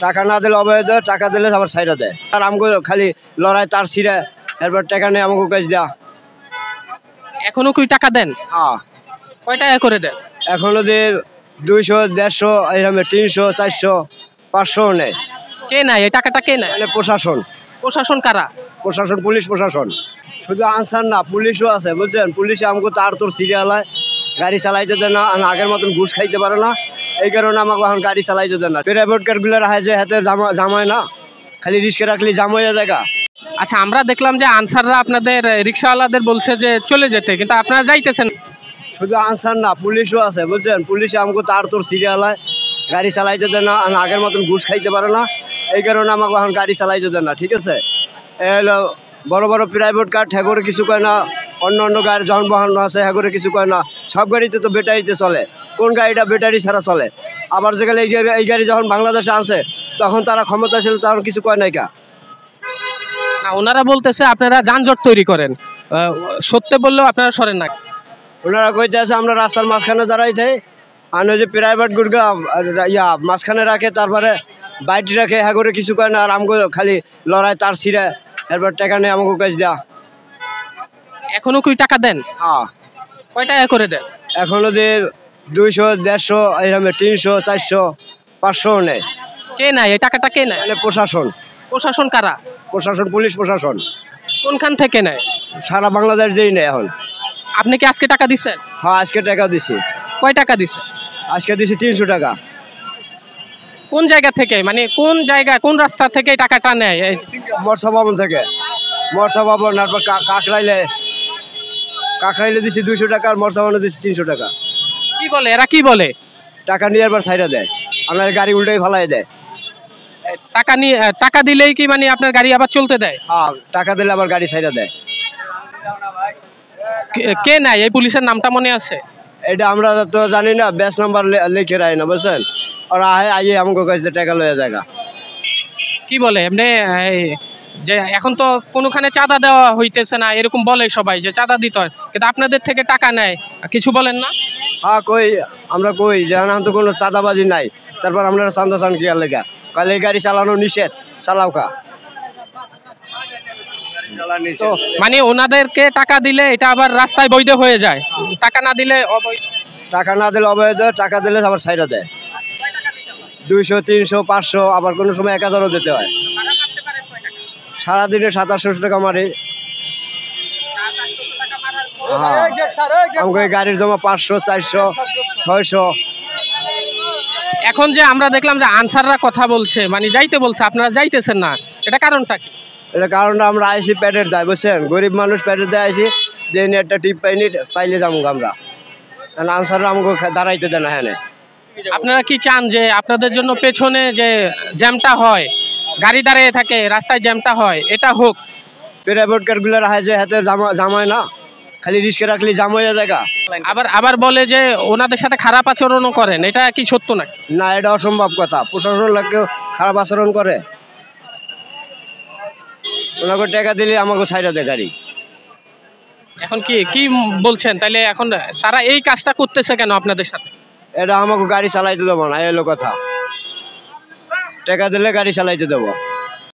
টাকা না দিলে অবৈধ, টাকা দিলে আবার ছাইরা দেয়। আর আমাকে খালি লড়াই তার ছিঁড়ে এরপর টাকা নেই আমাকে কাজ দেয়া। এখনো কি টাকা দেন? হ্যাঁ, কয় টাকা করে দেন? এখনো যে 200, 150, এরকম 300, 400, 500 নেয়। কে নাই এই টাকাটা, কে নাই? মানে প্রশাসন। প্রশাসন কারা? প্রশাসন, পুলিশ প্রশাসন। শুধু আনসার না, পুলিশও আছে বুঝছেন। পুলিশে আমাকে তার তোর সিরিয়ালায় গাড়ি চালাইতে দেয় না, আগের মতন ঘুষ খাইতে পারে না। এই কারণে আমাকে এখন গাড়ি চালাইতে দেয় না। প্রাইভেট কারগুলো রাখে যে হাতে জামায় না, খালি রিস্কে রাখলে জাম হয়ে জায়গা। আচ্ছা, আমরা দেখলাম যে আনসাররা আপনাদের রিক্সাওয়ালাদের বলছে যে চলে যেতে, কিন্তু আপনারা যাইতেছেন। শুধু আনসার না, পুলিশও আছে বুঝছেন। পুলিশে আমাকে তার তোর সিরিয়ালায় গাড়ি চালাইতে দেয় না, আগের মতন ঘুষ খাইতে পারে না। এই কারণে আমাকে এখন গাড়ি চালাইতে দেয় না। ঠিক আছে, এ হলো বড় বড় প্রাইভেট কার, হ্যাঁ কিছু কয় না। অন্য অন্য গাড়ির যানবাহন আছে, হ্যাঁ কিছু কয় না। সব গাড়িতে তো ব্যাটারিতে চলে, কোন গাড়িটা ব্যাটারি ছাড়া চলে? আবার যেখানে এই গাড়ি যখন বাংলাদেশে আসে তখন তারা ক্ষমতা ছিল, তখন কিছু কয় নাই কা। না, ওনারা বলতেছে আপনারা যানজট তৈরি করেন, সত্যি বললেও আপনারা সরেন না। ওনারা কইতে আছে আমরা রাস্তার মাঝখানে দাঁড়াই থাই, আর ওই যে প্রাইভেট গুড়গা মাঝখানে রাখে, তারপরে বাইটি রাখে, হ্যাঁ কিছু কয় না। আর আমাকে খালি লড়াই তার ছিঁড়ে এরপর টাকা নেই আমাকে কাজ দেয়া। এখনো কি টাকা দেন? হ্যাঁ, কয় টাকা করে দেন? এখনো যে 200, 150, এরকম 300, 400, 500 নেয়। কে নাই এই টাকাটা, কে নাই? মানে প্রশাসন। প্রশাসন কারা? প্রশাসন, পুলিশ প্রশাসন। কোনখান থেকে নেয়? সারা বাংলাদেশ দিই নেই এখন। আপনি কি আজকে টাকা দিচ্ছেন? হ্যাঁ, আজকে টাকা দিছি। কয় টাকা দিচ্ছেন? আজকে দিছি 300 টাকা। কোন জায়গা থেকে, মানে কোন জায়গা, কোন রাস্তা থেকে এই টাকাটা নেয়? মৎস্য ভবন থেকে। মৎস্য ভবন, তারপর কাকরাইলে দিছি 200 টাকা, আর মৎস্য ভবনে দিছি 300 টাকা। কি বলে এরা, কি বলে? টাকা নিয়ে এবার ছাইরা দেয়, আমার গাড়ি উল্টাই ফালাই দেয়। টাকা নিয়ে, টাকা দিলেই কি মানে আপনার গাড়ি আবার চলতে দেয়? হ্যাঁ, টাকা দিলে আবার গাড়ি ছাইরা দেয়। কে নাই এই পুলিশের নামটা মনে আছে? এটা আমরা তো জানি না, ব্যাচ নাম্বার লিখে রায় না বুঝছেন। আর আইয়ে আমাকে কাছে টাকা লয়ে জায়গা। কি বলে এমনি যে এখন তো কোনোখানে চাঁদা দেওয়া হইতেছে না, এরকম বলে সবাই যে চাঁদা দিতে হয়, কিন্তু আপনাদের থেকে টাকা নেয়, কিছু বলেন না? হ্যাঁ কই, আমরা কই যে এখন তো কোনো চাঁদাবাজি নাই, তারপর আমরা চান্দা চান কি আর লেগা, কালে গাড়ি চালানো নিষেধ, চালাও কা। তো মানে ওনাদেরকে টাকা দিলে এটা আবার রাস্তায় বৈধ হয়ে যায়, টাকা না দিলে অবৈধ। টাকা না দিলে অবৈধ, টাকা দিলে আবার ছাইরা দেয়। 200, 300, 500, আবার কোনো সময় 1000ও দিতে হয়। সারাদিনে 2700 টাকা মারি। হ্যাঁ, আমাকে গাড়ির জমা 500, 400, 600। এখন যে আমরা দেখলাম যে আনসাররা কথা বলছে, মানে যাইতে বলছে, আপনারা যাইতেছেন না, এটা কারণটা কি? এটা কারণটা আমরা আইসি পেটের দায় বুঝছেন, গরিব মানুষ পেটের দায় আইসি, যে একটা টিপ পাইলে যাবো আমরা। আনসাররা আমাকে দাঁড়াইতে দেয় না। হ্যাঁ, আপনারা কি চান যে আপনাদের জন্য পেছনে যে জ্যামটা হয়, গাড়ি দাঁড়িয়ে থাকে, রাস্তায় জ্যামটা হয়, এটা হোক? প্রাইভেট কারগুলো রাখে যে হাতে জামায় না, খালি রিস্কে রাখলে জাম হয়ে জায়গা। আবার বলে যে ওনাদের সাথে খারাপ আচরণও করেন, এটা কি সত্য না? না, এটা অসম্ভব কথা। প্রশাসন লোককেও খারাপ আচরণ করে, ওনাকে টাকা দিলে আমাকে ছাইরা দেয় গাড়ি। এখন কি বলছেন তাইলে? এখন তারা এই কাজটা করতেছে কেন আপনাদের সাথে? এটা আমাকে গাড়ি চালাইতে দেবো না, এলো কথা। টাকা দিলে গাড়ি চালাইতে দেবো।